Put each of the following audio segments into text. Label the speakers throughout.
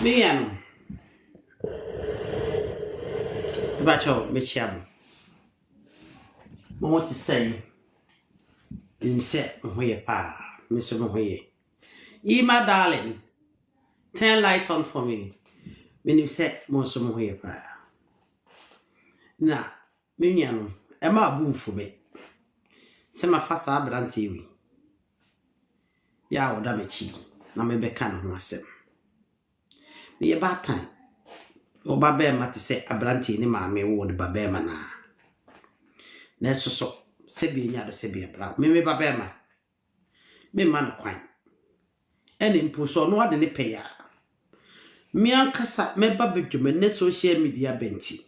Speaker 1: Me ano. Bacho me chiam. Mo what to say? In set hoye pa. Me so no hoye. My darling. Turn light on for me. When you set mo so mo hoye pa. Na, me ano. Emma boom for me. Se ma fa sa abrante wi. Ya oda me chi. Na me beka no ho asem. Me ye bad time. Oba be ma te se abrante ni ma me wo de ba be ma na. Na so se bi nya do se bi bra. Me ba be ma. Me man kwan. Eni mpo so no ade ne pe ya. Me ankasa me ba bedwum ne social media benti.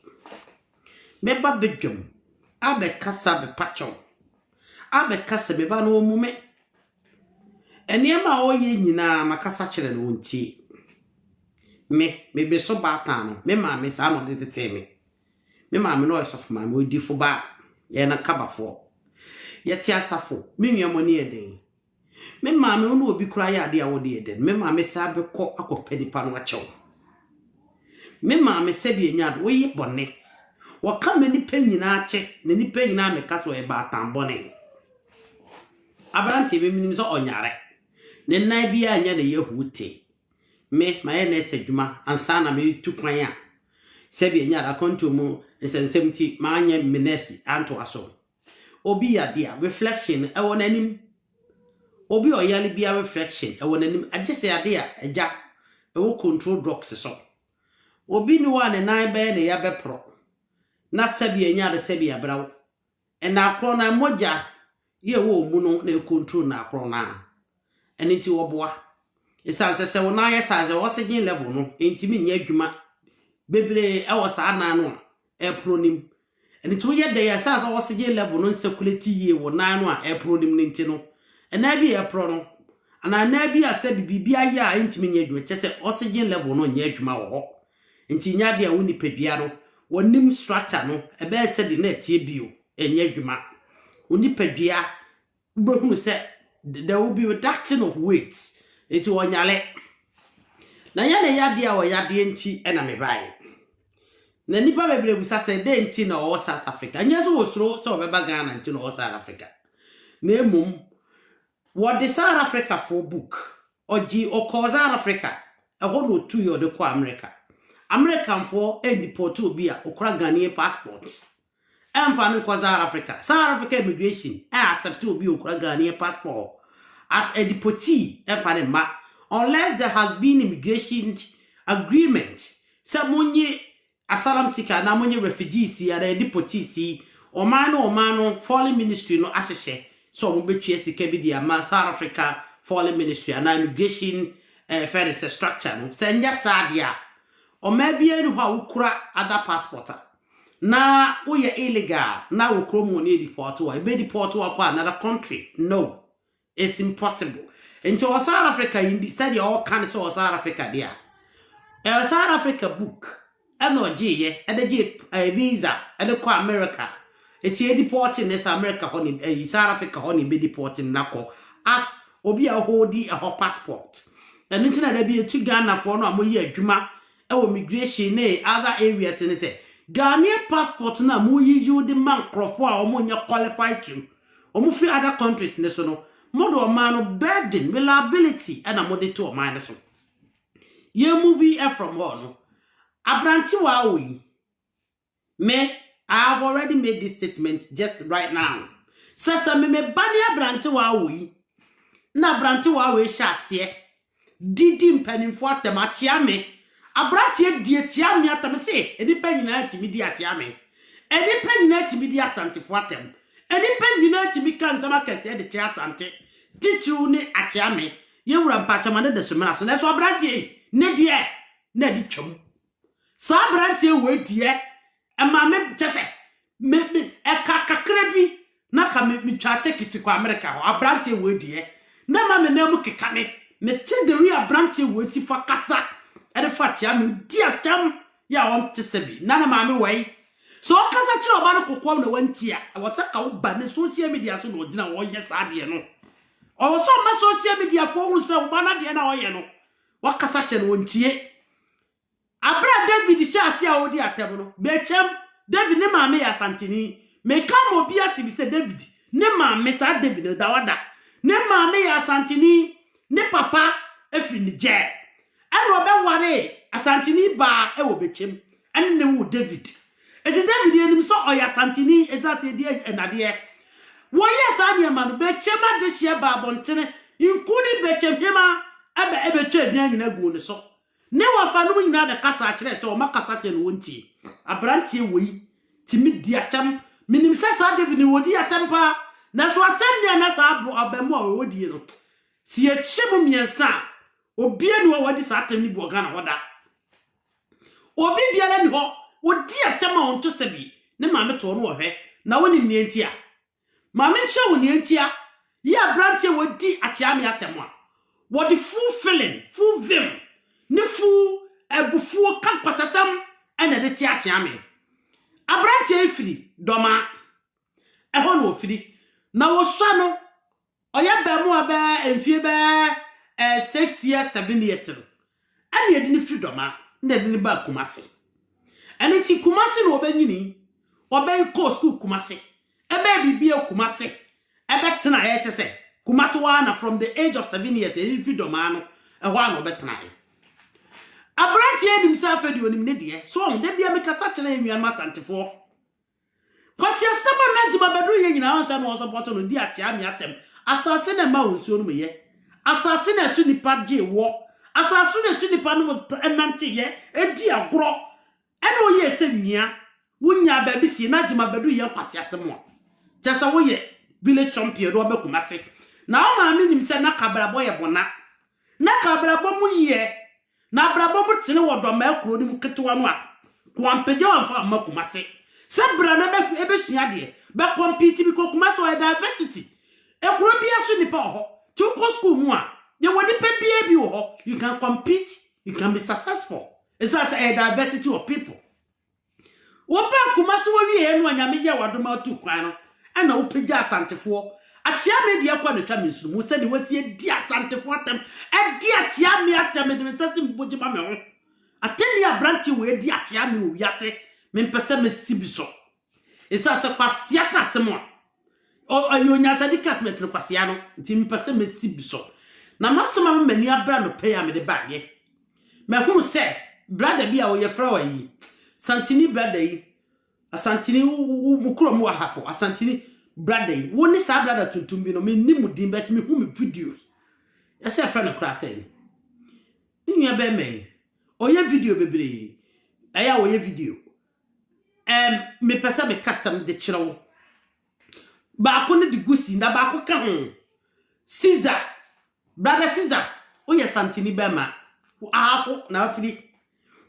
Speaker 1: Me ba bedwum abe kasa be pacho. Abe kasa be ba no mu me. Eniema oye nyina makasa kire no nti. Me be so ba tan no. Me ma me sa no de tete me. Me ma me no osofu ma me odi fo ba. Ye na kabafo. Ye ti asafo. Me nwamo ne eden. Me ma me no obi kura ya ade a wo de eden. Me ma me sa be kọ akọpani pa no achew. Me ma me se bi enya do ye bone. Wo ka me ni pa nyina ache, na ni pa nyina me ka so e ba tan bone. Abrante be minim so onyare. Ne nan bia anya na yehute me ma ye na esedwuma ansa na me tu kwan a se bi anya da konto mu nsensem ti ma anya minesi anto aso obi ya dia reflection e won anim obi oyale bia reflection e won anim agese ade a eja e wo control drugs so obi ni wa ne nan be na ya be pro na se bi anya da se bi abrawo e na akro na moja ye wo mu no na control na akro na eniti woboa isanse se wona ye saze oxygen level no entimi nya adwuma bebre e wo sa na no e pronim eniti wo ye de ye saze oxygen level no circulate ye wo na no a e pronim nti no ena bi e pro no ana na bi ase bibia ye a entimi nya adwuma che se oxygen level no nya adwuma wo ho enti nya de a woni padua no wonim structure no e be se de na tie bio enya adwuma woni padua ubehunu se there will be reduction of weight. It will nyale. Na yana yadi a yadi enti ena me bai. Na nipa bebre busa se de enti na o South Africa. Nyeso osro so beba Ghana enti na o South Africa. Na emum what the South Africa for book oji o South Africa e ho no tu yo de ko America. American for e deport obi a okra Ghanaian passport. Emfa no South Africa. South Africa immigration accept obi okra Ghanaian passport as a deportee unless there has been immigration agreement. Samunye asylum seeker na munye refugees ya na deportee si omano foreign ministry no ahyehe so mo betwe sika bi dia ma South Africa foreign ministry and immigration fair structure no senya sadia o mabia ni ha ukura other passport na wo ye illegal na wo kromo ni deport wo be deport wo kwa another country. No, it's impossible. Into South Africa in the study all kinds of South Africa there. A South Africa book no G and the visa and the America. It's a deporting this America honey South Africa honey be deporting nako as obi a holdi a whole passport. And internet there be a two Ghana for no moye adwuma e immigration other areas and say Ghanaian passport na mo you the man crofo a omo qualified to omo free other countries ne so no modo man burden reliability and a mode to man so ye movie from no abranti wa oyi me I have already made this statement just right now. Sasa me bani abranti wa oyi na abranti wa we hyase didi mpanimfo atamatia me abranti die tia me atamse enipa nyina atimi di atia me enipa nyina atimi di asante fo atem enipa nyina atimi kansama kase de tia asante tichu ni atia me ye wura mpacha ma de somena so na so abranti ne die na di twam sa abranti we die ema me chese me kakra bi na ka me twa ticket kwa America ho abranti we die na ma me na mu keka me ti de wi abranti we si fa kasa e de fa tia me di atam ya on tisebi na ma me wei so kasa chi oba no kokom na wantia e wo saka wo ba ne social media so no gina wo ye sa de no o so ma social media fo hu so oba na de na wo ye no wa kasa che no wontie abra David shasi a odi atem no bechem David ne maame ya Asanteni me kam obi ati say David ne maame sa David da wada ne maame ya Asanteni ne papa efri ni je eno be ware Asanteni ba e wo bechem ene ne wo David eti David enim so oya Asanteni ezase die enade wo yes ania manu bechem ade hie ba abontene inkuni bechem hema ebe twa aduan nyina gu ne so ne wafa no nyina be kasa kire se o makasa kire no wonti abrantie woi timi di atam minim se sa David ni wodi atam pa na so atam ne na sa abo abamu a wodi no si echemu miensa obi enu a wodi sa atam ni bu oga na hoda obi biara ni ho odi atam a onto sebi ne maame to no ohwe na woni ni entia maame nche woni entia ye abrantie wodi atiame atam a wodi full feeling full vim ne full ebufu kan kwasasam ena de ti atiame abrantie efiri doma eho no ofiri na wo so no oya ba mu aba enfie ba 6 years 7 years no ene de ni firi doma na de ni ba Kumasi ene ti Kumasi no obanyini obey ko school Kumasi ebe bibie Kumasi ebe tena ye tese Kumasi wana from the age of 7 years ene firi doma no eho an obetena ye abrantie himself edi onim ne de so on de bia me kasa kire enwan matantefo kwasi asaba na jiba bedu ye nyina ansa no support no di atia mi atem asase na ma onsuo no meye asase na su nipa je wo asase na su nipa no enante ye edi agro ene oye esemia wunya ba bi si na jiba bedu ye kwasi asemo tesa wo ye village champion do be Kumasi na o ma mi nim se na kabrabo ye bona na kabrabo mu ye na brabo mu tene wodo ma akuro ni mu ketewa no a kwampege wamfa ma Kumasi se bra na be ebesua de be compete bi ko Kumasi o diversity ekuro bia so nipa ho to ko school mu a ye woni pa bia bi ho you can compete, you can be successful. It's as a diversity of people. Wo pa Kumasi wo wie enu anyame ye wadoma tu kwan no ana wo pagya Asantefo achia media kwa no twa mesuru mu se de wasie di Asantefo atem e di achia me atem de mesasi mboji ma me ho ateni abranti we di achia me wo wiase me mpese mesibiso isa se kwasia kasemo o ayonya sadi kasmetre kwasia no nti mpese mesibiso na masoma mani abra no pay am de baage me hunu se brother bia wo ye fra wa yi Santini brother yi Asantini mukuro mu ahafo Asantini brother yi woni sa brother tuntum bi no me nimu din bet me hu me videos ya se fra no kra se ni ya be me oye video bebre aya oye video me pesa me custom de chiro ba ko ne de gusi na ba ko ka ho Caesar brother Caesar oye Santini be ma ahafo na afiri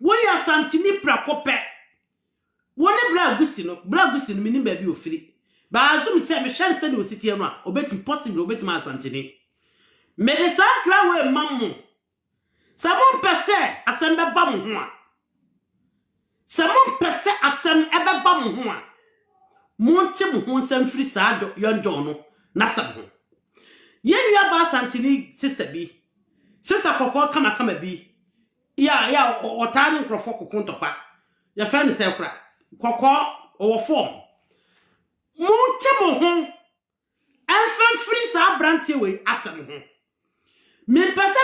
Speaker 1: woya Santini prakope woni bragusi no minim ba bi ofiri ba azum se me hware se ne ositi no a obeti possible obeti ma Santini me de sankra we mammo samon pese asem be ba mo ho a samon pese asem ebe ba mo ho a monte mo ho nsam firi sa yonjo no na sam ho yenua ba Santini sister bi sister kokko kama bi ya otani nkrofo kokontokwa ya fa ne se kura kokko owo form monte mo ho enfan free sa brantie we asem ho me pesa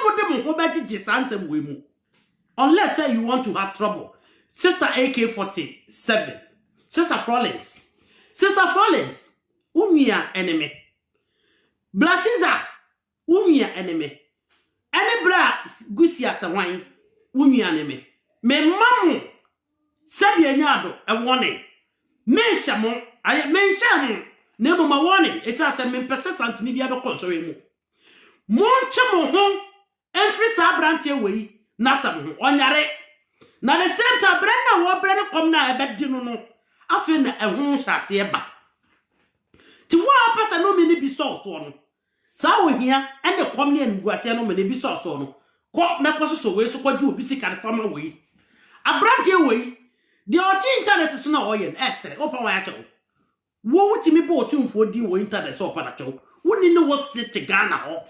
Speaker 1: mo de mo ho ba gigi sansem we mu unless say you want to have trouble. Sister AK47 Sister Florence umia enemy Blasiza umia enemy ene bra gusi asawan unua ne me mamu sabi anyado e warning mensha mo aye mensha mo ne mo ma warning esa se me pese Santini bia be konsore mu monche mo ho enfri sa brantie wei na sam ho onyare na the same time brana wo brana kom na e be di no afi na ehun hwase e ba ti wo apesa no me ni bi so no sa wo hia ene kom ne nguase no me ne bi so no ko na koso we so kwaji obi sika de fama we abrantie we the oti internet so na oyen esere opa wa ya chewo wo wutimi bo otumfo di wo internet so opa na chewo woni ne wo sit Ghana ho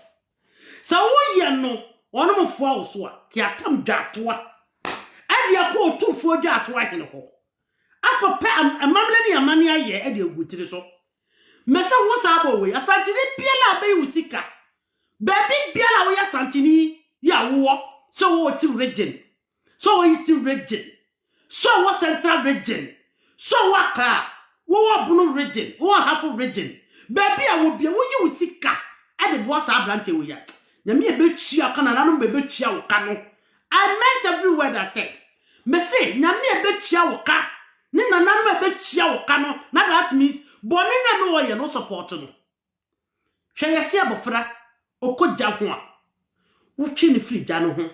Speaker 1: sa wo ye no ono mfo awo so a ki atam dwatoa de akọ otufo dwa ato ahene ho akọpe amamle ne amane aye e de agutiri so mese wo sabo we Asantini biala abai usika baby biala wo Asantini ya wo so wo ti region so wo eastern region so wo central region so wo Accra wo Bunu region wo Hafo region baby a wo bia wo yi usika e de bo sa ablante wo ya nyame e betua kana nanom be betua wo ka no I meant every word I said. Me say, nyame e betua wo ka. Ni nananom e betua wo ka no. Na that means boni na no ye no support no. Hwe yesi abofra okogya ho a. Wo twi ne free gya no ho.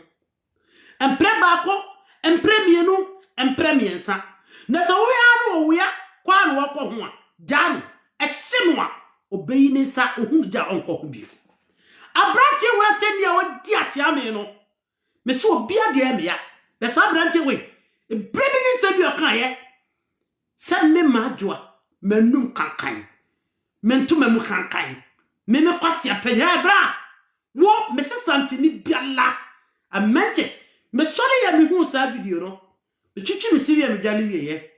Speaker 1: Empre baako, empre mienu, empre miensa. Na so wo ya no wo ya kwa no wo ho a. Gya no e hye no a obeyi ne nsa ohun gya onko ho bi. Abrante wo ateni a wo di atia me no. Me so bia de me ya be sa brante we brebini se bi okan ye se me madwa manum kankan mentu mamu kankan me kwase apaya bra wo me se Asantini biala I meant it me sorry ya me hu sa video no me twitwi me siri ya me dwale wie ye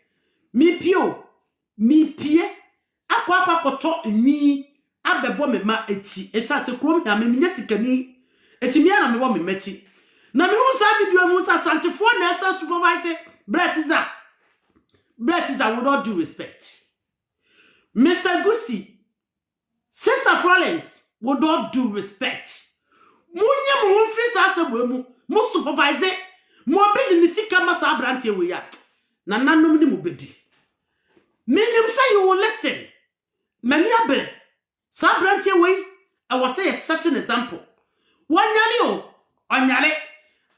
Speaker 1: mi pie akwa koto ni abebo me ma eti etsa se krom ya me nya sikani eti me na me bo me meti na me hu sa video mu sa Asantefo na esa supervise Bretiza would not do respect. Mr. Gusi, Sister Florence would not do respect. Munya mu free sa sebwemu mu supervise mo bedi ni sika masa abrante we ya Nananom ni mu bedi. Menim say you will listen. Many abere sa abrante we I will say a certain example. Wanyale o onyale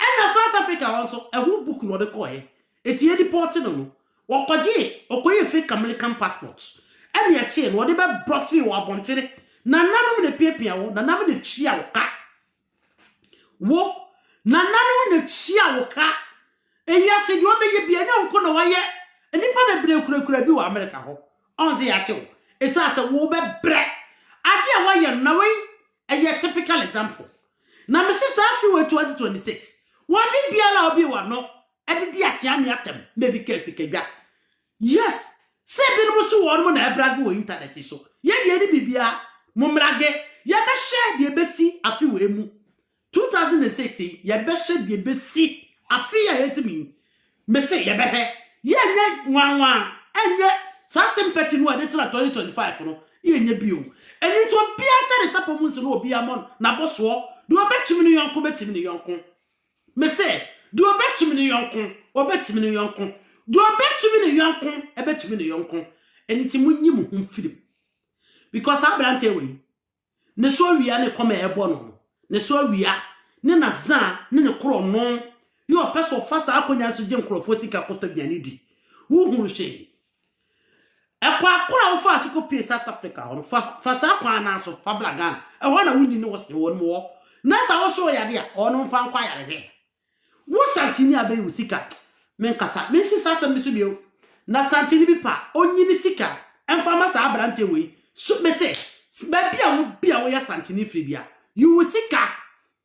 Speaker 1: and South Africa also a whole book no de koye eti deported no okoye fake American passports and ya tie no de be brofi wo abontere Nananom de piapia wo Nananom de chia wo ka wo Nananom de chia wo ka eya se de obeye bia nya nko no waye enipa na bre kurakura bi wo America ho onze ya tie wo esa se wo be bre ade a waye na we a typical example na me sisa afi we 2026 Wadi biala obi wa no edidi atia mi atem maybe kesi kedwa yes se bi no so won mo na ebrage wo internet so ye de bibia mo mrage ye be share de besi afi we mu 2006 ye be share de besi afi ya yesimi me se ye be he ye nye nwanwa enye sa sympathy no ade tira 2025 no ye nye bio eni to bia share sapo mu nso no obi amon na boso do betumi no yonko betumi no yonko me say do betumi no yonko obetumi no yonko do betumi no yonko ebetumi no yonko enti munyi mu humfiri because abrante we ne so awia ne koma ebo no ne so awia ne na zan ne kro no yo peso fasa akonya so je nkrofo tika koto biane di wo hu hwe ekwa akora wo fa asiko pie South Africa ho fa sa kwa na so fa blagan e ho na wunyi ne wo se won mo na sa wo so ya de a ono mfa nkwa yare he wo Asantini abai usika men kasa men sisa asem bi so bio na Asantini bi pa onyi ni sika emfa ma sa abrante we so me se ba bia wo ya Asantini firi bia you usika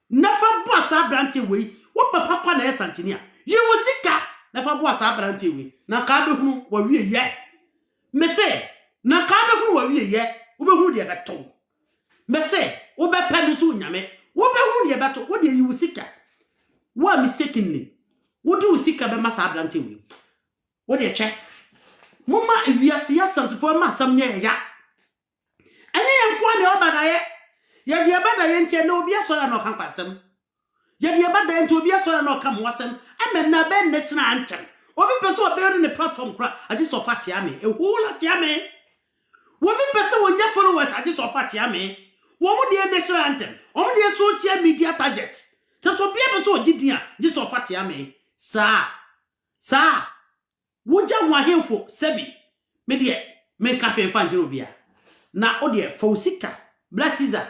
Speaker 1: na fa bo sa abrante we wo papa kwa na Asantini a you usika na fa bo sa abrante we na ka be hu wa wie ye me se na ka be hu wa wie ye wo be hu de beto me se wo be pa mi so nyame wo be hu de beto wo de you usika wa mistakenly wo do usika be masa abrante we wo de che mama ewiase ya Asantefo ma asam nya ya ene ye nko ne oba na ye ye de bada ye ntie na obi asora na okan kwasem ye de bada ye ntie obi asora na okan wasem amen na be national anthem obi person obe ne platform kra agi so fa tia me e hola tia me wo bi person wo nya followers agi so fa tia me wo mu de national anthem wo mu de social media target so bia be so ogidia gi so fa tia me sa wo ja wahemfo sebi me de me ka fe fa njiro bia na o de fa usika blessiza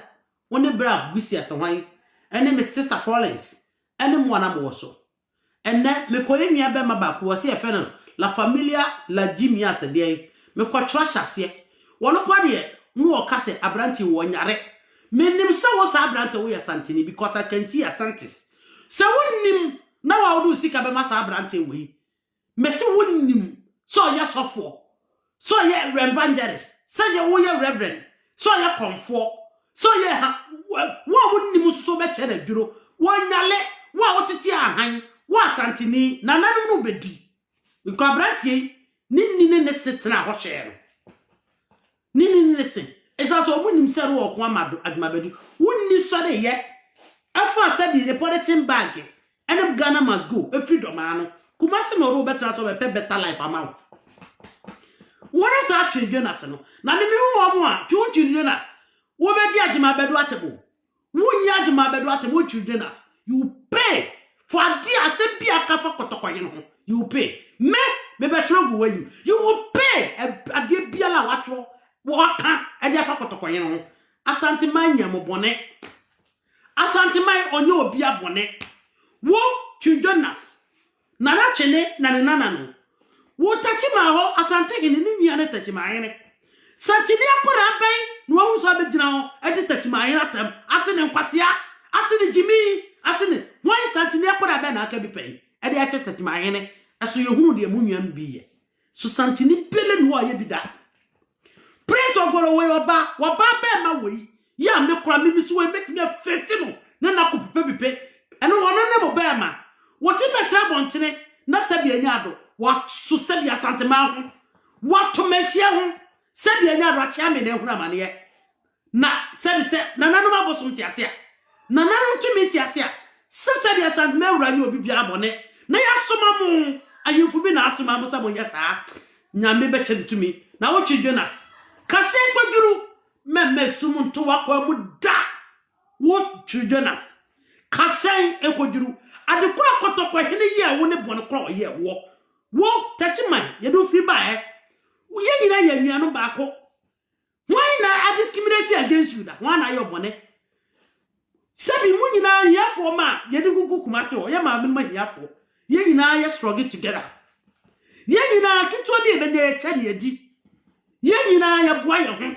Speaker 1: woni bra gusi asanwan ene me sister Florence ene mo na mo so ene me ko enua be mabako wo se e fe no la familia la jimia se de me ko trash ase wono kwa de no o kase abranti wo nyare menim so wo sa abrante wo Asantini because I can see Asantes so wonnim na wa wodu sika be masa abrante we mesi wonnim so ye sofo so ye evangelist so ye wo ye reverend so ye komfo so ye ha wo wonnim so be chere dwuro wonyale wo wotete ahan wo asanteni nananom no bedi because abrante ninni ne setena ho hwe ninni ne se esa so omunim se ro okwa amado adumabedi wonni so de ye afa sabi the politin bag and Ghana must go a freedom man kumasi no ro better so be better life amount what is actually Jonas no na me wo mo a tu Jonas wo be di agima bedu atebo wo nyi agima bedu atebo tu Jonas you pay for dia se bia ka fa kotokoye no you pay me be betro go wen you will pay ade bia la watro wo ka ade fa kotokoye no Asanteman nyamo bone Asanteman onye obi abone wo Jonas nana chene na Nananom wo tachima ho Asante gini ni nua tachima ene santini akora ben no wo so abegina ho ede tachima ene atam ase ne nkwasia ase ne jimi ase ne won santini akora ben na aka bi pen ede ache tachima ene aso yehunu de munua mbiye so santini pele no aye bi da praise ogoro we oba be ma we ya me kora me so we metimi afeti no na nakopepe bipe eno wono ne mo be ma woti betra bontene na sabia nyado what so sabia Asanteman ho what to mention ho sabia nyado achia me na ehura mane ye na sabi se Nananom abosom ti ase a Nananom tumi ti ase a sabia Asanteman ura nyi obi bia abone na ya soma mu ayemfu bi na asoma mo sabo nya saa nyame be chentumi na wo chi Jonas kase kwaduru memme sumu nto wakwa mu da wo chi Jonas kase ekwaduru adekura kotokwa hene ye wo ne bone kro ye wo tachiman ye do fi ba ye nyina ye nua no ba ko why na I discriminate against you da why na your bone sabi mu nyina yafo ma ye de gugu kumase o ye ma me ma yafo ye nyina ye struggle together ye nyina kitwa bi be na eche ne edi ye nyina ye boa ye ho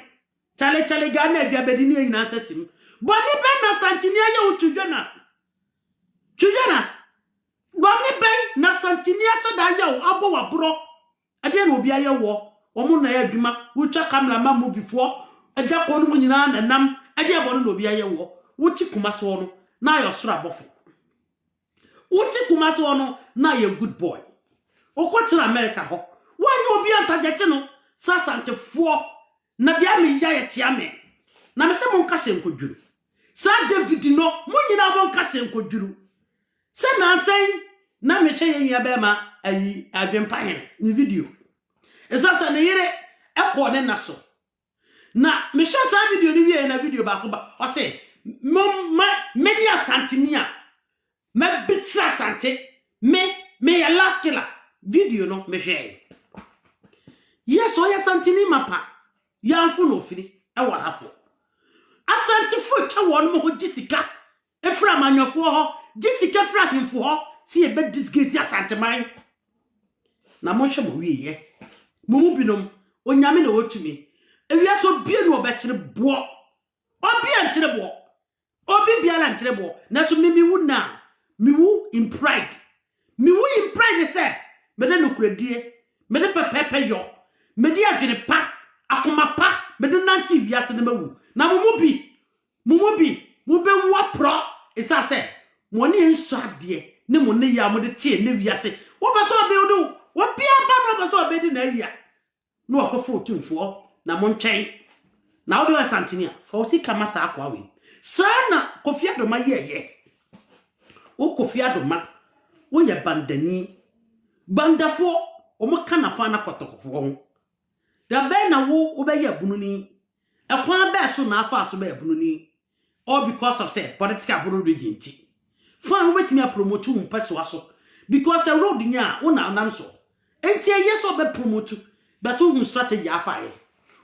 Speaker 1: chale Ghana bia bedi ne nyina asasim boni be na santini ye wo Jonas boni be na santini asa da ye wo abo wa bro ade na obi aye wo omo na ye adwuma wo twa camera ma movie fo aja ko no nyina na nam ade abo no obi aye wo wo ti kumase wo no na yo soro abofo wo ti kumase wo no na ye good boy okotira America ho wanyo obi antagete no sasantefo na dia me ya ye tia me na me se mo nka senkodwuru sa David no mo nyina mo nka senkodwuru se na sen na me che ye nua be ma ayi adwempan ni video esasa ne yire ekọ ne naso na me hwe sa video ni wie na video ba ko ba o se me ni Asanteni a me bitra Asante me ya last killer video no me hwe yes o ya Asanteni mapa ya mfu no firi e wa hafo Asantefo cha won mo jisika efra manwafo ho jisika fra himfo ho si e be disgrace Asanteman na mo hwe mo wie ye mo binom onyame na wotumi ewia so bie no obekire bo obi anchire bo obi biala anchire bo na so mi wu na mi wu in pride say me de nokradie me de pepepe yo me de adwene pa akoma pa me de nanti wiase na mawu na mo be wo pro isa say mo ne enso ade ne mo ne ya mo de tie ne wiase wo be so be do wo bia ba no be so be di na ya no akofo tumfo na mo ntwen na wo do Asanteni fa oti kama sa akwa we sana Kofi Adoma ye wo Kofi Adoma wo ye bandafo o mo kana fa na kotokofo ho da be na wo be ye bununi ekwan be so na afa so be bununi all because of say political region ti fa wo betimi a promote mu peso aso because a road nya wo na nam so enti yeso be promote but wo strategy afa ye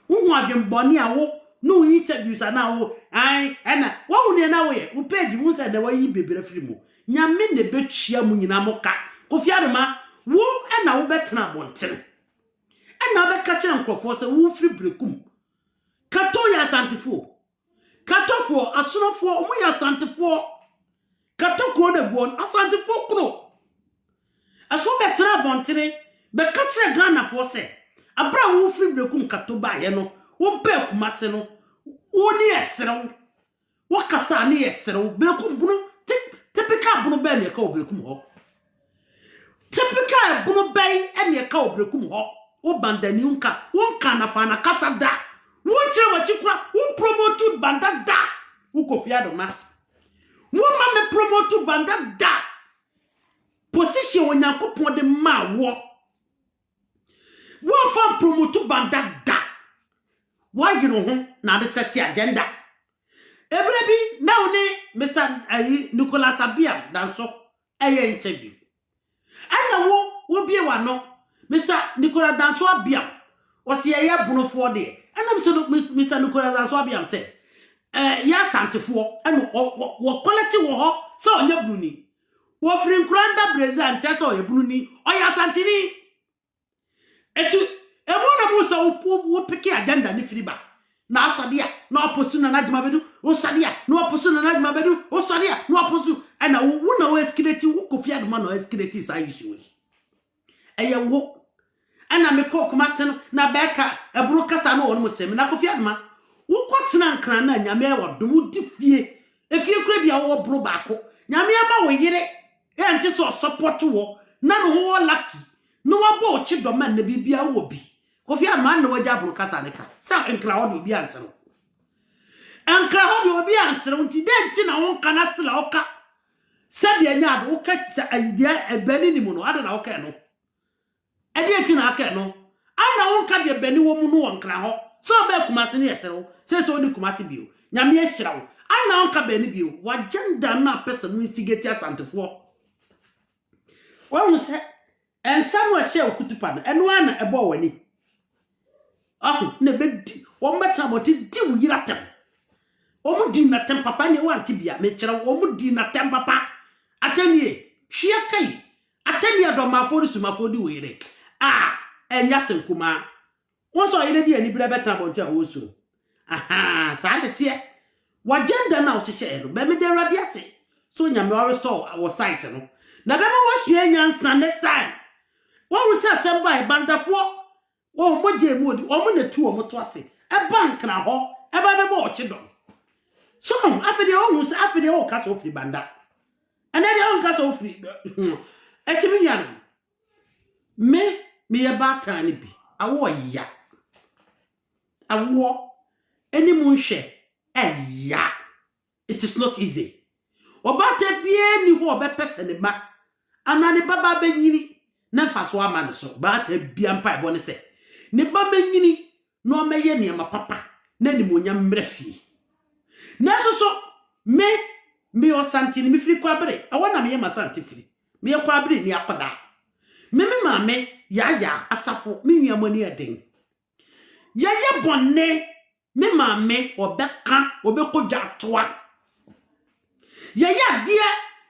Speaker 1: wo adwen boni a wo no interviews na wo ai na wo ne na wo ye wo page mu say na wo yi bebere firi mu nyame ne betwia mu nyina mo ka Kofi Adoma wo na wo betena bontere na be ka kire nkofo say wo firi brekum kato ya Asantefo katofo asorofo omo ya Asantefo kato ko na gon Asantefo kro betra bontene be ka kire Ghana for say abra wo fi brekum kato ba ye no wo ba kumase no wo ni esrew wo kasa ni esrew brekum bunu typical bunu ba ne ka brekum ho typical bunu ba ene ka brekum ho wo bandani unka na fa na kasa da wo kire wachikura wo promote banda da wo Kofi Adoma wo ma me promote banda da position onyankopon de ma wo fan promote banda da wa yiro ho na de set agenda ebrebi na one Mr. Nicholas Abiam danso eye interview ana wo bie wa no Mr. Nicholas danso Abiam o se eye bunofo de ana Mr. Nicholas danso Abiam say ya santefo ana wo collect wo ho so onya bununi wo free Nkranda Brazil ante so ebununi oya santini etu emona musa wo peke agenda ni firiba na asadia na oposu na najima bedu wo sadia na oposu na najima bedu wo sadia na oposu ana wo na wo eskeleti wo Kofi Adoma na eskeleti sa yishu eye wo ana me ko kuma sen na beka eburu kasa na won musem na Kofi Adoma wo kwotena nkran na nyame e wodom di fie efie kura bia wo bro baako nyame ama wo yire e ante so support wo na no wo lucky no wabo o chi doma na bibia wo bi Kofi Adoma na waja buru kasa ne ka sa nkra ho de obi ansero nkra ho de obi ansero nti denti na won kana sela oka sabi anya ado oka idea ebani ni mu no ado na oka no edi eti na aka no ana won ka de bani wo mu no won nkra ho so be kumase ne yesero se so ni kumase bio nyame ehira wo ana won ka bani bio wa agenda na person instigate asantefo won se ensam wa she okutupa no eno ana ebo wani ne bedi won beta boti di wo yiratem omu di na tem papa ne wanti bia me kire omu di na tem papa atanie hwia kai atanie adomafo ru sumafo di wo yire enya senkuma won so yire di ani bra beta bonti a wo suru sa de tie wa agenda na o hye no be me de radi ase so nyame wa restore our site no na be mo hwia nyansa next time won se assemble e bandafo won mo je mu odi o mo na tu o mo to ase e bank na ho e ba be bo o chi don so afede o hu se afede o kasa ofri banda anade o kasa ofri etimi nyan me ye bata ni bi awo ya awo eni mu nhwe ya it is not easy obata bie ni ho be pese ne ma anane baba be nyini na faso ama ne so bata bia mpa ebo ne se ne ba me nyini no meye ne ma papa na ni monya mrefie na so me o santini mi firi kwa bere awona me ye ma santifiri me ye kwa bere ni akoda me maame ya asafo me nuamani eden ye bonne me maame obeka obekodwa toa ye dia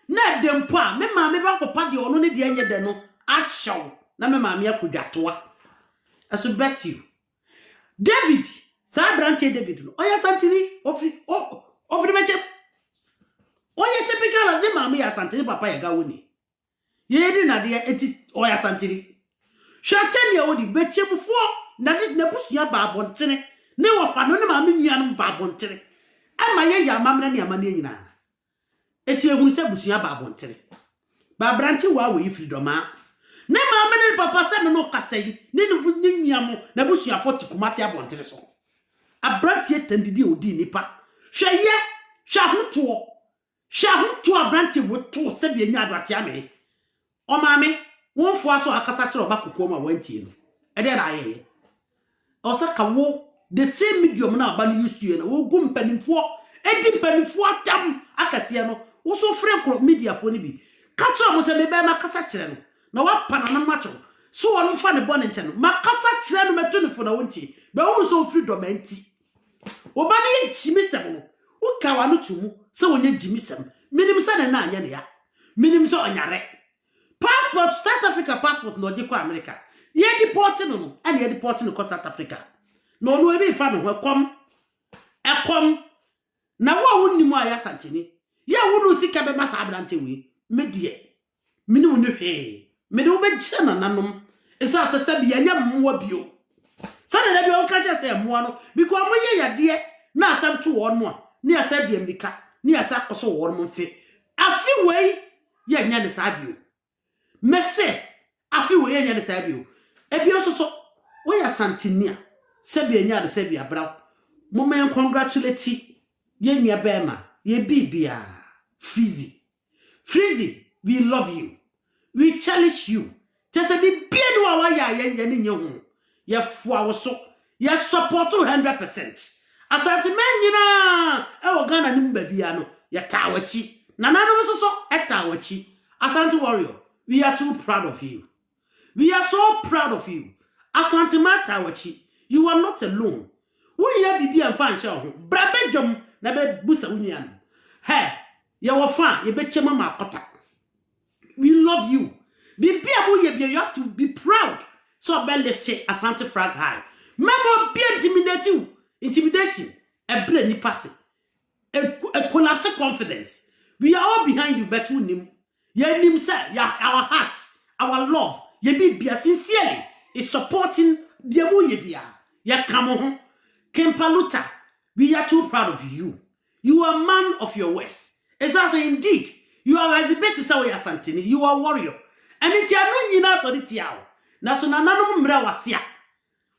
Speaker 1: na dempo a me maame ba kopa de ono ne de anye de no achow na me maame akodwa toa aso bet you David sa branche David no oya santini ofri meche oya typical de maame ya santini papa ya gawoni ye di na de eti oya santini hwatani ya odi beche bufo na busua ba abontene ne wofa no ne maame nuanum ba abontene ama ye ya mamna ne amane nyina eti ehun se busua ba abontene ba branche wa we fridoma ne maame ne papa se me no kasai ne nuamo na busua 40 kumati abontene so abrantie tandidi odi nipa hwa huto abrantie woto se bia nya ado akia me o maame won fo aso akasa kire oba kokoma wantie no e de na aye o se ka wo the same medium na aba no use na wo gu mpanimfo edi mpanimfo atam akase no wo so frɛ media fo ni bi ka kire mo se me ba makasa kire no na wa pana na macho so won fa ne bone nche no makasa kire no meto ne fo na wontie be wo so freedom anti oba na ye jimisem no wo ka wa no tumu se wonye jimisem minim se na anya ne ya minim se onyare passport South Africa passport no je ko America ye deport no and ye deport no ko South Africa no e be fa no ekom na wo wonnim aya santini ye wo no sika be masa abrante we medie minim no hwe me do be gye nananom esa asese bi anya mmoa bio sane na bi on ka che se mmoa no because mo ye yade na asam to won mo ne asa die mbika ne asa koso won mo mfe afi wei ye nya ne sa bio mese afi wei ye nya ne sa bio ebi ososo we Asantenia se bi nya de se bi abra mo men congratulate ye nua bema ye bibia Freezy, we love you. We cherish you. Just a bit bien wa ya ye ni hu. Ye fo so. Ye support 100%. Asanteman nyina e wo Ghana nim ba bia no ye tawachi. Nananom so tawachi. Asante warrior, we are too proud of you. We are so proud of you. Asanteman tawachi, you are not alone. Wo ye bibia mfa nche ho. Bra bedwom na be busa wunia no. Hey, ye wo fa ye be chema makota. We love you. You have to be proud. So be lift Asante flag high. Memo be intimidation. A brain pass a collapse confidence. We are all behind you, but nim. Ye nim say our hearts, our love, ye be sincerely is supporting the ye bia. Ye come Kempaluta. We are too proud of you. You are a man of your words. As I say, indeed. You are as better say Asanteni. You are warrior. And it's ya no nyina so de tiawo. Na so nananom mra wase a.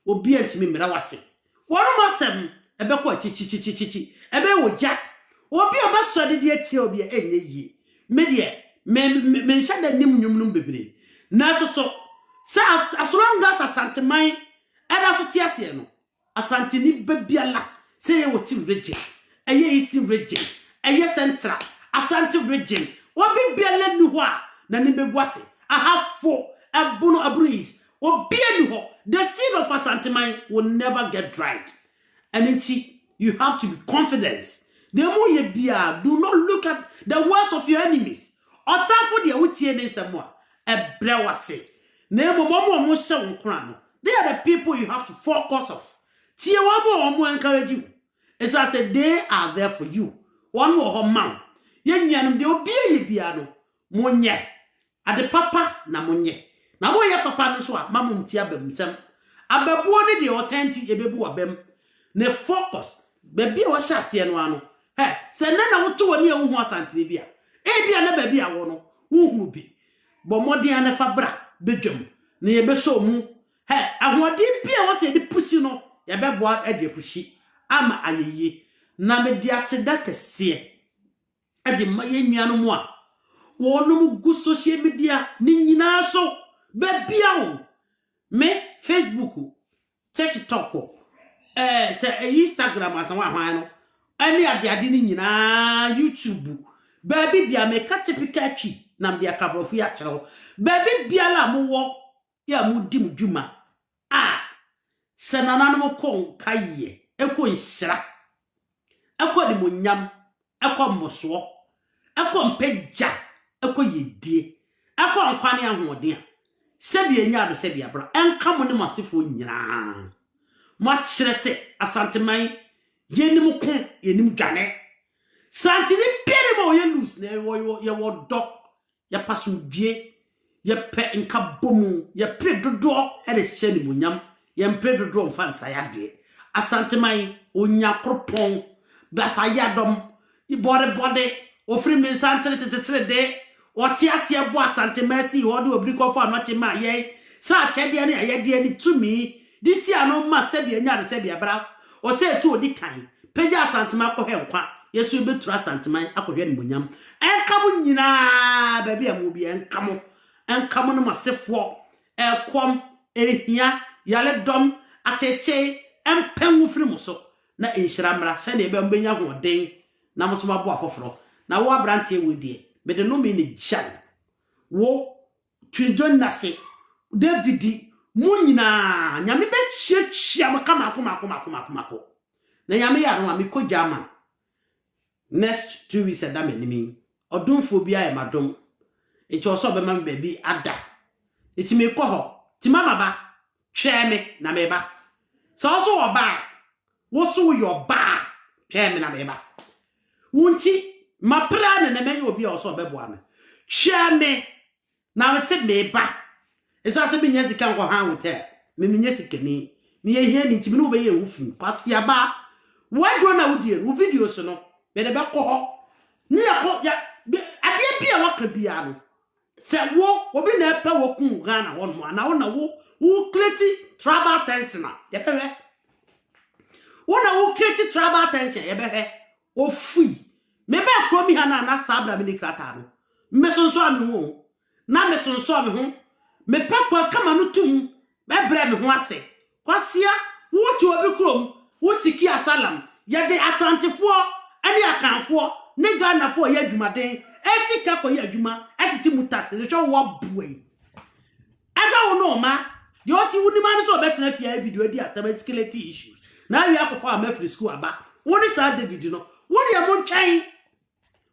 Speaker 1: Obi antimi mra wase. Wono masem ebe ko chichichichichi. Ebe woja. Obi obaso de de tie obi enye yi. Me de me nhyɛ da nim nwumnum bebre. Na so as long as Asanteman eda so tiase no. Asanteni babiala say ye wotim region. Eye eastern region. Eye central. Asante region. Obi biale nu ho a na ne beguase. I have 4 abuno abruis. Obi anu ho. The seed of Asanteman will never get dried. And inti you have to be confident. The more ye bia, do not look at the worst of your enemies. Otafo de wutie ne nsemo a ebrewase. Na momo mo hye wonkra no. They are the people you have to focus on. Tie wa mo encourage you. It's as I say they are there for you. One more man. Ye nyanum de obi ye bia no monye ade papa na monye na moye papa no so a mamumti abamsem ababuo ne de otenti ebebu abam ne focus baby a wo hyase no ano se na woto woni ehu Asante bia e bia na baby a wo no hu bi bo modern na fabra bedwam na ye beso mu ahode bia wo se de pushi no ye beboa ade pushi ama ayeye na me dia seda kese ade maye nuano mu a wonum gu social media ni nyina so bebia o me Facebook TikTok se Instagram asanwa hwan no ani ade ni nyina YouTube baby bia me ka typical twi na bia kabrofu ya kyerɛw baby bia la mo wo ya mo dim dwuma se nananom kon kaye eko nhyira eko de monyam eko mboso eko mpagya eko yedie eko nkwane ahoden sebi enya do sebi abra enka mo ne masefo nyina mo akyere se Asanteman yenim kon yenim dwane santini bere mo ye lose na ye wo dok ye paso dwie ye pe nka bomu ye pre dodo e de hye ni monyam ye pre dodo mfa nsaya de Asanteman onya kropon basa yadom ibode ofri mi santere tetetere de oti ase ebo Asanteman si ho de obri kofo anoche ma ye sa chede ne ayede ni tumi disi ano ma sebi enya do sebi abra o se tu odi kan peja Asanteman ko he nkwa yesu betu Asanteman akohwe ni monyam enkamu nyina ba bia mu bia enkamu no masefo ekom ehia yale dom atete empenwu firi mo so na enhyira mra se na ebe mbenya hoden na mo so mabo afoforo na wo abrante wedie be de no me ne jan wo twinjon nase David mu nyina nyame be chiachia makama akoma na nyame ya no me ko German next 2 weeks da me nimi odumfo bia e madom enti oso be ma baby ada eti me ko ho ti mama ba hwe me na me ba so oba wo so your ba hwe me na me ba wunti ma pra na menye obi oso beboa me hwe me na me se me ba esa se bi nya sika nko han hotel me nya sika ni me ye hia ni ntimi no be ye wufi kwase aba wadwo na wodie wo video so no be de be ko ho ni ya ko ya ade bia waka bia no se wo obi na epe wo kun Ghana ho no ana wo na wo create tribal tension ya pewe wo na wo create tribal tension ya behe o fui me be ko mi ha na sabra me ni krata no me sonso ame ho na me sonso ame ho me pekwa kama no tum be bre me ho ase kwasia wo ti obi krom wo siki asalam ya de asantefo ani akanfo ne Ghana fo ya adwumaden esika ko ya adwuma etiti mutase le hwe wo buai aka wo no ma yo ti wuni ma no so betena fia video di atamaskeleti issues na wi akofo amafri school aba wo ni sa David no wo de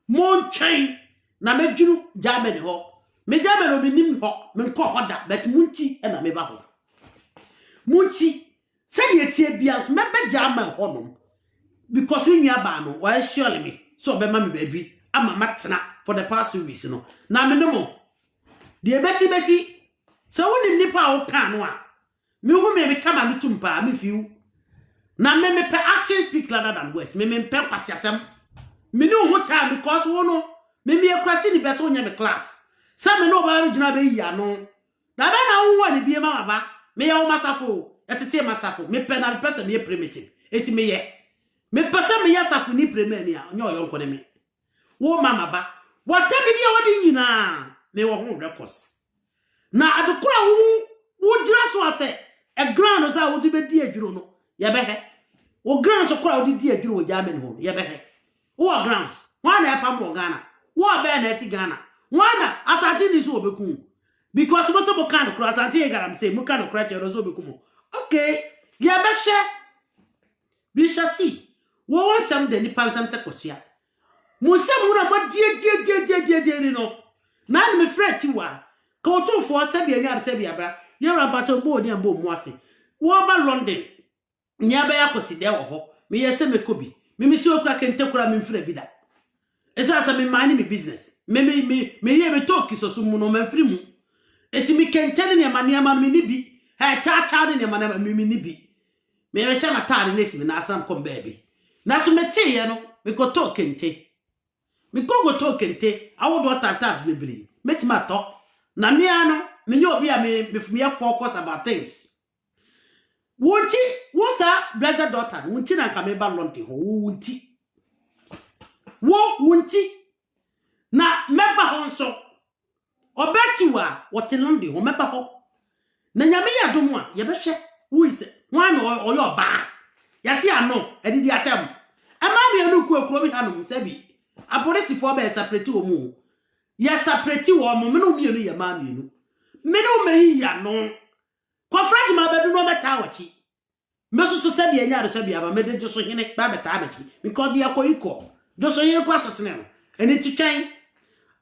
Speaker 1: mon chain na medjuru Germany ho me Germany obi nim ho me nko hoda but munti e na me ba ho munti se ne tie bia so me be Germany ho no because we nua ba no wa surely me so be ma me baby ama matena for the past 2 weeks no na me no mo de besi so woni nipa wo kan no a me hu me kama no tumpa me fiu na me pe action speak louder than words me pe kwasiasem me no ho time because wo no me ekrasi ni beto nya me class sa me no ba me jina be ya no na be na wo ni bie ma ba me ya wo masafo etete masafo me pe na me pese me primitive eti me ye me pese me ya safu ni premier ni a nya oyonko ne me wo mama ba whatever dia wodi nyina me wo ho records na adukura wo jira so ase e ground so a wo di be di adwuro no ye be he wo ground so kura wo di adwuro wo Germany ho ye be he wo grounds wana e pam wo Ghana wo be na esi Ghana wana Asante ni so obekun because mo se mo kan kura Asante e garam say mo kan kura chero so obekun okay ye be she bi shasi wo won sam de ni pansam se kosia mo se mo na mo die ni no na me freti wa ka otofo se bia nya se bia bra ye raba to bo ni ambo mo ase wo ba London nya ba yakosi de wo ho me ye se me kobi me si okura kente kura me mfira bi da esa sa me mani me business me ye me talk so mu no me mfiri mu eti me kente ne ma ne ma me ni bi ha cha ne ma na me ni bi me be sha matare nesi me na asam kom baby na so me tie ye no me go talk kente me go talk kente awodo tata me bri meti ma to na me ano me nyo obi a me focus about things wonti wosa brother daughter wonti na ka me ba London ho wonti wonti na meba ho nso obeti wa wote London ho meba ho na nyame ya dom a ye be hye wo ise wan no oyo ba ya si ano edidi atam ama me anu kuakuro mi hanom sabi apolisi fo ba separate wo mu ya separate wo mo me no mi anu ya ma mi anu me no me ya no kwa frage ma bedu no meta wachi meso so sabi enya do sabi aba me de joso hene ba beta abachi because dia ko iko joso hene kwa sosene no eni titwan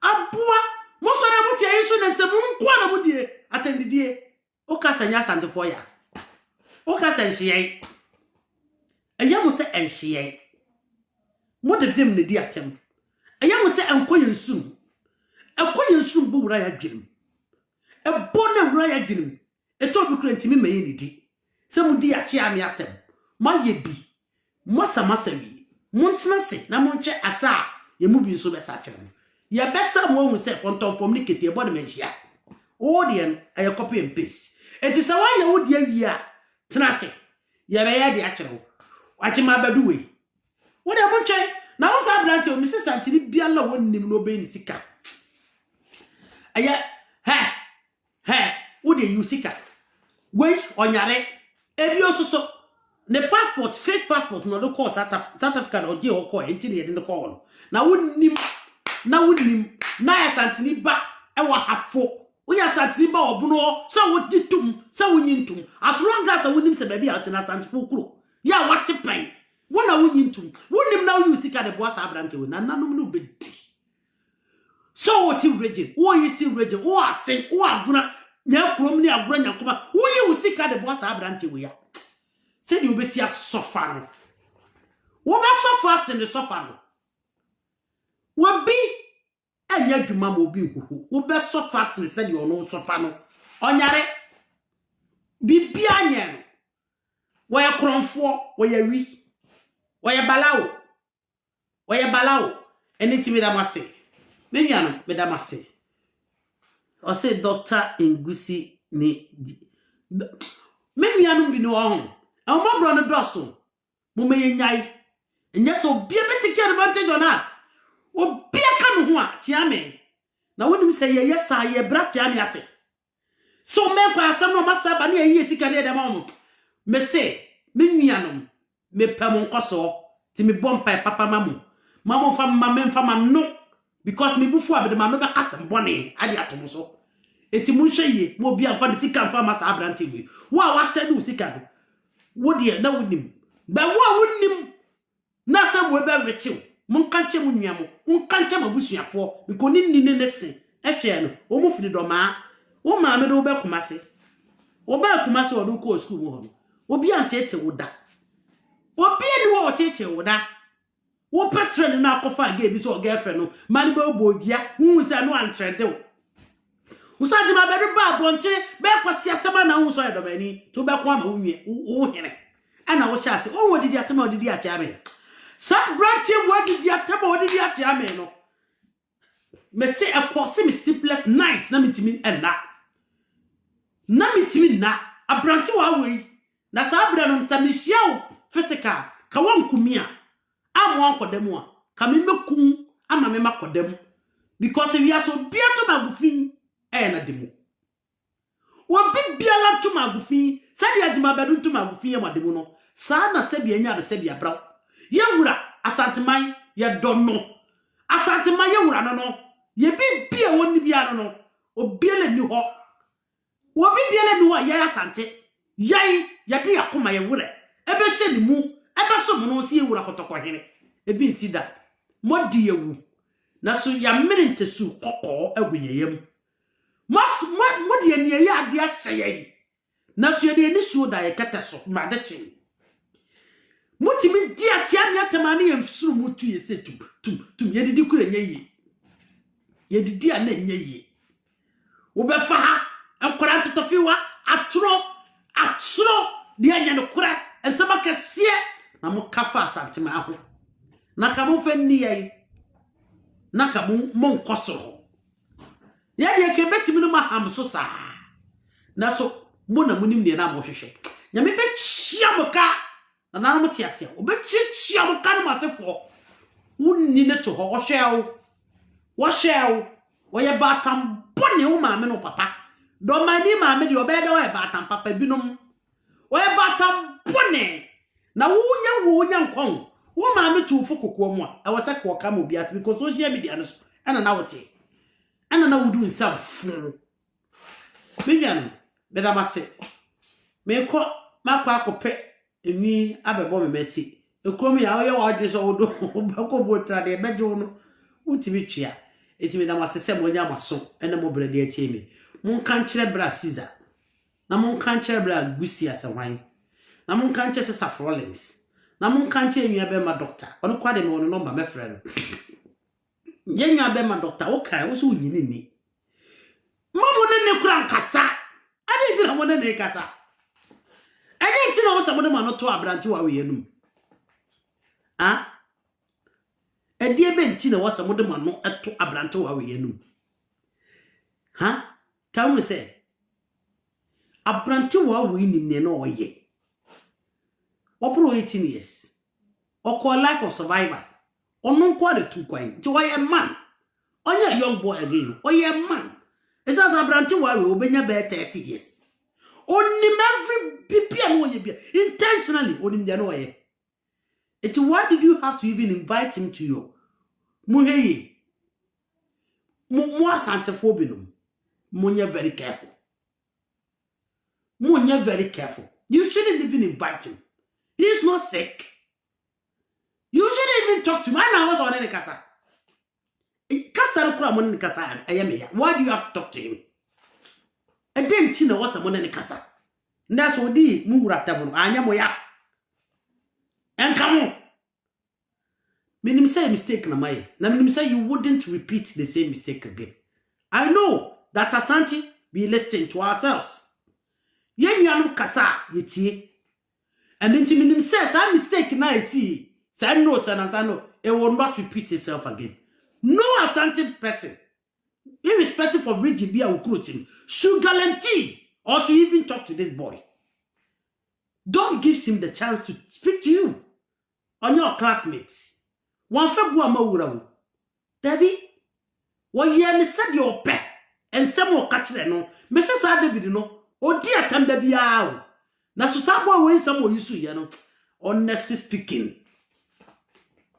Speaker 1: aboa mo so na mutia yeso na se mu nko na mudie atendidie o kasa nya sante fo ya o kasa nhiyai eya mo se enhiyai mo de dem ne di atem eya mo se enkoyensum bu wura ya dwem ebo na wura ya dwem eto bi kura ntimi maye ni di se mu di achi ami atem ma ye bi mo samasawi mo ntena se na mo nche asa ye mu bi so be sa kire ye besa mo hu se konton communicate e body menhia odien aye copy and paste enti se wa ye wo di awi a tena se ye be ye di akire wo achi ma badu we wo de mo nche na wo sa branch o mi se santini bia la wonnim no be ni sika aye wo de yusika we onyare ebi osuso ne passport fake passport no do call South Africa no je o call enti ne de call na wonnim na ya santini ba e wa hafo wo ya santini ba obuno so wo ditum so wo nyintum as long as wonnim se baby out na santifo kuro ya wate pen wona wo nyintum wonnim na wo yusika de boss abrante we na nanom no bedi so what you region wo yisi region wo asen wo aguna nya krom ni agura nya koma wo yi usika de boss abrante we ya se di obesi asofa no wo ba sofa se ne sofa no wo bi anya dwuma mo bi huhu wo be sofa se di ono sofa no onyare bibia nyen wo ye kronfo wo ye wi wo ye balawo eniti me da mase me nuano me da mase o say doctor Ngusi ni me nuano bi no ho e mo bro no doso mo me nyai enya so bia betike advantage on us obi aka no ho a tia me na wonim say ye yesa ye bra tia me ase so me kwa asem no masaba na ye sika ne dem mo me say me nuanom me pam nkoso ti me bompa papa mamu mama no because me bufu abede ma no be kasem bone ade atom so eti mu hweye mo bia mfa de sika mfa masa abrante wi wo a wasede wo sika do wo de na wonim ba wo a wonim na sam we be rechiw mun kanche mu nuamo mun kanche mabusuafo nkoni nini ne se ehwe no o mu firi do ma wo ma me do be kumase wo ba kumase o do ko school wo ho obi antete wo da obi eni wo tete wo da wo patron na akofa ga ebi so girlfriend no mani be obodua hu se no antrede wo usaje ma be ba bonche be kwasi asema na hu so ye do mani to be kwa ma wunye wo hene ana wo sha se o wodidi atema odidi acha me sa branche wodidi atema odidi acha me no me se e kwose me sleepless night na mitimi na a branche wa we na sa bra no nta me hia physical ka wankumia amu ankodem a ka me mekum ama me makodem because we are so biato magufin na demo obi biala to magufin sabi adima bedu to magufin e mademo no sa na sabi anya do sabi abra ye wura Asanteman ye donno Asanteman ye wura no ye bibia woni bia no obiele ni ho obi biele ni ho ye Asante yai ya de yakoma ye wura ebe hye ni mu ebe so mo no si ye wura kotoko hene ebi ntida modi yewu na so ya menente su kokko aguyeyem modi eni ye ade ahye na so ye de ni su da ye kata so ma de chin mutimi di atia mi atamani ye mfsuru mutu ye se tum ye didi kura nye ye didi ana nye ye wo be fa ha enkora totofiwa atro de anya no kura ensema kese na mo kafa Asanteman aho na ka mo fe ni ye na ka mo nkosoro ye de ke betimi no maham so sa na so mo na munim ne na mo hwehwe nyame be chia mo ka na na mo tiase obe chia mo ka no masefo unni ne to ho wo hyew wo ye batam bone wo ma me no papa do mani ma me de obede wo ye batam papa binom wo ye batam bone na wo nya nkon wo ma me tu fokoko mu a wo se ko ka mo biat because social media no ana na wote ana na wudu himself me bian be da mase me ko makwa akope emi abebo me meti ekrom ya oye wa dwe so odo bako botra de bejo no utimi twia etimi da mase se mo nya maso ene mo brede atimi mun kan kire bra Caesar na mun kan kire bra Gusi asawan na mun kan kire sister Florence na mun kan kire nwa be ma doctor ono kwa de me wono number me frɛ no ye nwa be ma doctor wo kai wo so nyini ni mamo ne kura nkasa ade jira mo ne kasa ade ti na wo samo de ma no to abrante wa we enum ade ebe nti na wo samo de ma no eto abrante wa we enum ka wo se abrante wa we nim ne na oye opro 18 years oko life of survivor onu kwa de tu kwan ti oye man onye young boy again oye man esa abrante wa we obenya be 30 years onim every pipia no oye bia intentionally onim dia no oye why did you have to even invite him to your muheye mo Asantefo binum Munya very careful. Munya very careful. You shouldn't even invite him. He's not sick. You shouldn't even talk to him. I was on any casa. Why do you have to talk to him? I didn't know what's someone in the casa. That's what the Muratabu. I am moya. And come on. Minim say a mistake na mai. Na minim say you wouldn't repeat the same mistake again. I know that Asante be listening to ourselves. Yen yanu kasa yetie. And then Timin says, I'm mistaken, I see. Say no, Sanazano, it will not repeat itself again. No Asante person, irrespective of region, be a recruiting, should guarantee or should even talk to this boy. Don't give him the chance to speak to you on your classmates. One February Mawurawu. Debbie, 1 year said your pet, and some more catch no. Mrs. David, no, oh dear, come the be out. Na so sabo when some you ya no honestly speaking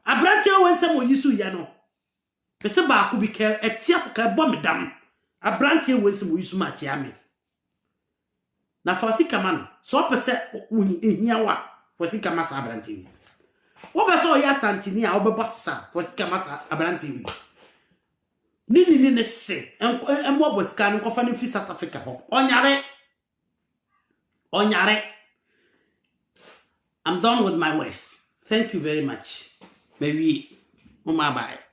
Speaker 1: abrantia when some you ya no pese ba ko bi ka etia ka bo medam abrantia when some you ma chia me na fosika man so pese ehia wa fosika ma sa abrantia wo be so ya santini a wo be boss sa fosika ma sa abrantia ni ne se embo boska no kofa no fi South Africa ho Onyare. I'm done with my words. Thank you very much. Maybe. Bye.